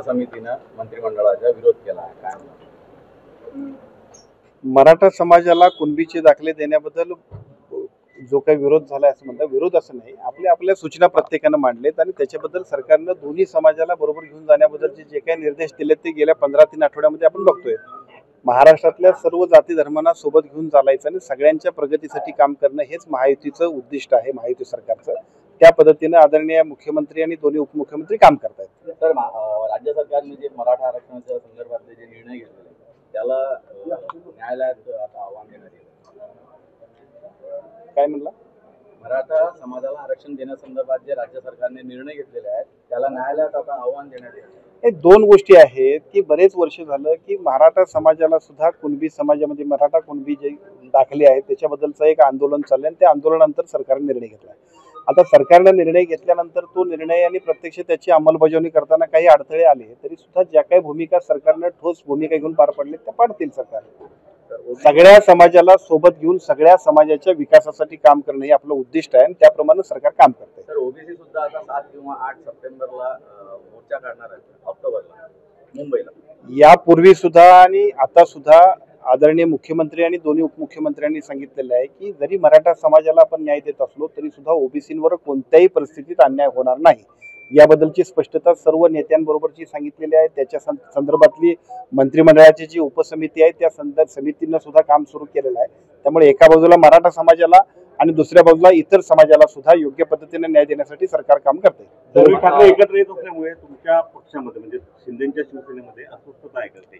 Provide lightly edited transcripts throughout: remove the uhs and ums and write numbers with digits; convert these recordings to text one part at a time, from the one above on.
उपसमितीनं मंत्रिमंडळाचा विरोध केला आहे, काय म्हणतात? मराठा समाजाला कुणबीचे दाखले देण्याबद्दल जो काही विरोध झाला असं म्हणतात, विरोध असं नाही, आपल्या सूचना प्रत्येकानं मांडलेत आणि त्याच्याबद्दल सरकारनं दोन्ही समाजाला बरोबर घेऊन जाण्याबद्दलचे जे काही निर्देश दिलेत ते गेल्या 15-3 आठवड्यामध्ये आपण बघतोय. महाराष्ट्रातल्या सर्व जाती धर्मांना सोबत घेऊन चालायचं आणि सगळ्यांच्या प्रगतीसाठी काम करणं हेच महायुतीचं उद्दिष्ट आहे, महायुती सरकारचं. त्या पद्धतीनं आदरणीय मुख्यमंत्री आणि दोन्ही उपमुख्यमंत्री काम करतायत. तर राज्य सरकारने जे मराठा आरक्षणाच्या संदर्भातले जे निर्णय घेतलेले त्याला न्यायालयात आता आव्हान देण्यात येईल. काय म्हणला? मराठा समाजाला आरक्षण देण्यासंदर्भात जे राज्य सरकारने निर्णय घेतलेले आहेत त्याला न्यायालयात आता आव्हान देण्यात येईल. हे दोन गोष्टी आहेत की बरेच वर्ष झालं की मराठा समाजाला सुद्धा कुणबी समाजामध्ये मराठा कुणबी जे दाखले आहेत त्याच्याबद्दलचं एक आंदोलन चाललंय आणि त्या आंदोलनानंतर सरकारने निर्णय घेतला. आता सरकारनं निर्णय घेतल्यानंतर तो निर्णय आणि प्रत्यक्ष त्याची अंमलबजावणी करताना काही अडथळे आले तरी सुद्धा ज्या काही भूमिका सरकारनं ठोस भूमिका घेऊन पार पडले त्या पाडतील. सरकार सगळ्या समाजाला सोबत घेऊन सगळ्या समाजाच्या विकासासाठी काम करणं हे आपलं उद्दिष्ट आहे आणि त्याप्रमाणे सरकार काम करते. तर ओबीसी सुद्धा आता 7 किंवा 8 सप्टेंबरला मोर्चा काढणार आहे ऑक्टोबरला मुंबईला. यापूर्वी सुद्धा आणि आता सुद्धा आदरणीय मुख्यमंत्री आणि दोन्ही उपमुख्यमंत्र्यांनी सांगितलेलं आहे की जरी मराठा समाजाला आपण न्याय देत असलो तरी सुद्धा ओबीसींवर कोणत्याही परिस्थितीत अन्याय होणार नाही याबद्दलची स्पष्टता सर्व नेत्यांबरोबरची सांगितलेली आहे. त्याच्या संदर्भातली मंत्रिमंडळाची जी उपसमिती आहे त्या समितीनं सुद्धा काम सुरू केलेलं आहे. त्यामुळे एका बाजूला मराठा समाजाला आणि दुसऱ्या बाजूला इतर समाजाला सुद्धा योग्य पद्धतीने न्याय देण्यासाठी सरकार काम करते. ठाकरे एकत्र येत असल्यामुळे तुमच्या पक्षामध्ये म्हणजे शिंदेच्या शिवसेनेमध्ये अस्वस्थता आहे करते.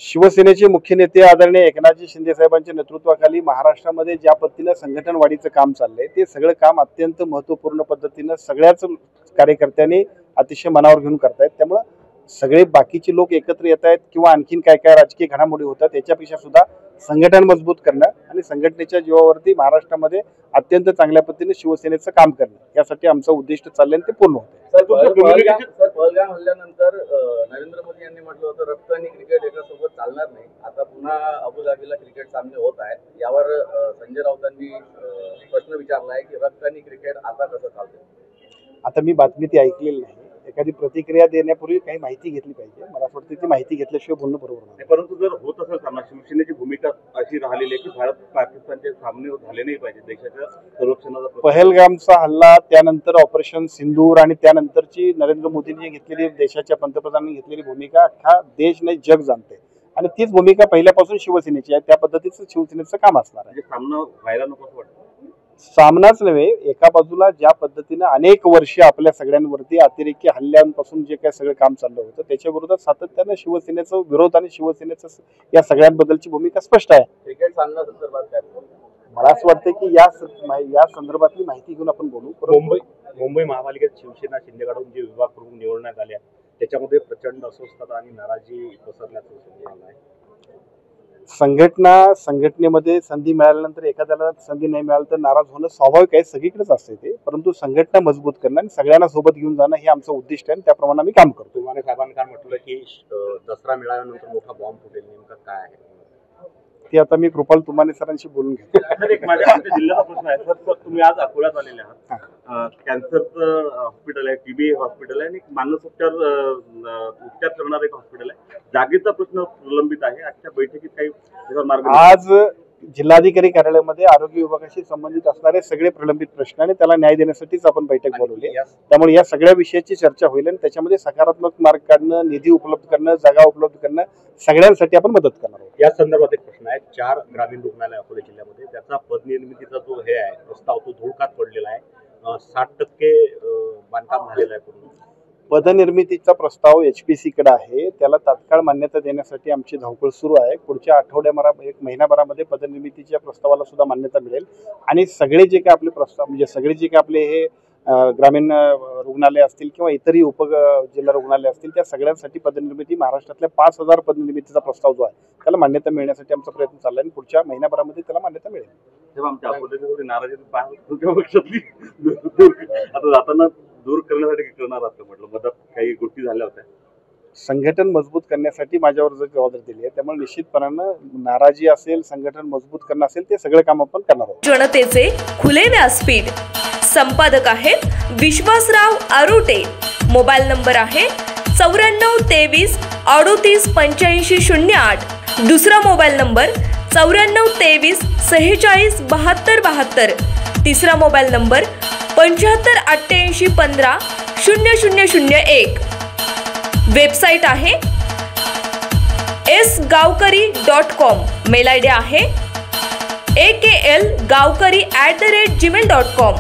शिवसेनेचे मुख्य नेते आदरणीय एकनाथजी शिंदे साहेबांच्या नेतृत्वाखाली महाराष्ट्रामध्ये ज्या पद्धतीनं संघटन वाढीचं काम चाललंय ते सगळं काम अत्यंत महत्त्वपूर्ण पद्धतीनं सगळ्याच कार्यकर्त्यांनी अतिशय मनावर घेऊन करतायत. त्यामुळं सगळे बाकीचे लोक एकत्र येत आहेत किंवा आणखीन काय काय राजकीय घडामोडी होतात याच्यापेक्षा सुद्धा संघटन मजबूत करणं आणि संघटनेच्या जीवावरती महाराष्ट्रामध्ये अत्यंत चांगल्या पद्धतीने शिवसेनेचं काम करणं यासाठी आमचं उद्दिष्ट चाललंय आणि ते पूर्ण होतं. पहलगाम हल्ल्यानंतर नरेंद्र मोदी यांनी म्हटलं होतं रक्त आणि क्रिकेट एकासोबत चालणार नाही. आता पुन्हा अबुधाबीला क्रिकेट सामने होत आहेत. यावर संजय राऊतांनी प्रश्न विचारला आहे की रक्त आणि क्रिकेट आता कसं चालतं. आता मी बातमी ती ऐकलेली नाही. एखादी प्रतिक्रिया देण्यापूर्वी काही माहिती घेतली पाहिजे. मला असं वाटतं ती माहिती घेतल्याशिवाय बोलणं बरोबर नाही. परंतु जर होत असेल सामना शिवसेनेची भूमिका अशी राहिलेली आहे की भारत पाकिस्तानचे सामने झाले नाही पाहिजे. देशाच्या संरक्षणाचा पहलगामचा हल्ला त्यानंतर ऑपरेशन सिंदूर आणि त्यानंतरची नरेंद्र मोदींनी घेतलेली देशाच्या पंतप्रधानांनी घेतलेली भूमिका अख्खा देश नाही जग जाणते आणि तीच भूमिका पहिल्यापासून शिवसेनेची आहे. त्या पद्धतीचं शिवसेनेचं काम असणार आहे. सामना व्हायला नको असं वाटतं. सामनाच नव्हे, एका बाजूला ज्या पद्धतीनं अनेक वर्षे आपल्या सगळ्यांवरती अतिरेकी हल्ल्यांपासून जे काही सगळं काम चाललं होतं त्याच्या विरोधात सातत्यानं शिवसेनेचा विरोध आणि शिवसेनेचं या सगळ्यांबद्दलची भूमिका स्पष्ट आहे. क्रिकेट सामना संदर्भात काय मला असं वाटतं की या संदर्भातली माहिती घेऊन आपण बोलू. मुंबई महापालिकेत शिवसेना शिंदेकडून जे विभाग प्रमुख निवडण्यात आले त्याच्यामध्ये प्रचंड अस्वस्थता आणि नाराजी पसरण्याचं संधी आला आहे. संघटनेमध्ये संधी मिळाल्यानंतर एखाद्याला संधी नाही मिळाली तर नाराज होणं स्वाभाविक आहे, सगळीकडेच असते ते. परंतु संघटना मजबूत करणं आणि सगळ्यांना सोबत घेऊन जाणं हे आमचं उद्दिष्ट आहे आणि त्याप्रमाणे आम्ही काम करतो. तुम्हाला साहेबांनी काय म्हटलं की दसरा मिळाल्यानंतर मोठा बॉम्ब फुटेल, नेमका काय आहे ते आता मी कृपाल तुमाने सरांशी बोलून घेतो. माझ्या जिल्ह्याचा प्रश्न आहे सर, तुम्ही आज अकोल्यात आलेले आहात. कॅन्सरचं हॉस्पिटल आहे, टीबी हॉस्पिटल आहे आणि मानस उपचार करणारं एक हॉस्पिटल आहे. जागेचा प्रश्न प्रलंबित आहे. आजच्या बैठकीत काही मार्ग आज जिल्हाधिकारी कार्यालयामध्ये आरोग्य विभागाशी संबंधित असणारे सगळे प्रलंबित प्रश्न आणि त्याला न्याय देण्यासाठीच आपण बैठक बोलवली. त्यामुळे या सगळ्या विषयाची चर्चा होईल आणि त्याच्यामध्ये सकारात्मक मार्ग काढणं, निधी उपलब्ध करणं, जागा उपलब्ध करणं सगळ्यांसाठी आपण मदत करणार आहोत. या संदर्भात एक प्रश्न आहे. 4 ग्रामीण रुग्णालय अकोला जिल्ह्यामध्ये त्याचा पदनिर्मितीचा जो हे आहे प्रस्ताव तो धुळकात पडलेला आहे. 60% बांधकाम झालेलं आहे. पूर्ण पदनिर्मितीचा प्रस्ताव HPC कडे आहे. त्याला तात्काळ मान्यता देण्यासाठी आमची धावपळ सुरू आहे. पुढच्या एक महिनाभरामध्ये पदनिर्मितीच्या प्रस्तावाला सुद्धा मान्यता मिळेल आणि सगळे जे काही आपले प्रस्ताव म्हणजे सगळे जे काही आपले हे ग्रामीण रुग्णालय असतील किंवा इतरही उपजिल्हा रुग्णालय असतील त्या सगळ्यांसाठी पदनिर्मिती महाराष्ट्रातल्या 5000 पदनिर्मितीचा प्रस्ताव जो आहे त्याला मान्यता मिळण्यासाठी आमचा प्रयत्न चालला आहे आणि पुढच्या महिनाभरामध्ये त्याला मान्यता मिळेल. तेव्हा आमच्या अकोल्याची थोडी नाराजी आता जाताना दूर करण्यासाठी करणार असं म्हटलं. मदत काही गोष्टी झाल्या होत्या. संघटन मजबूत करण्यासाठी माझ्यावर जर जबाबदारी दिली आहे त्यामुळे निश्चितपणानं नाराजी असेल, संघटन मजबूत करणं असेल ते सगळं काम आपण करणार आहोत. जनतेचे खुले व्यासपीठ. संपादक आहेत विश्वासराव आरोटे. मोबाईल नंबर आहे 9423 38 85 08. दुसरा मोबाईल नंबर 9423 46 72 72. तिसरा मोबाईल नंबर 75 88 15 0001. वेबसाईट आहे sgavkari.com. मेल आय डी आहे aklgavkari@gmail.com.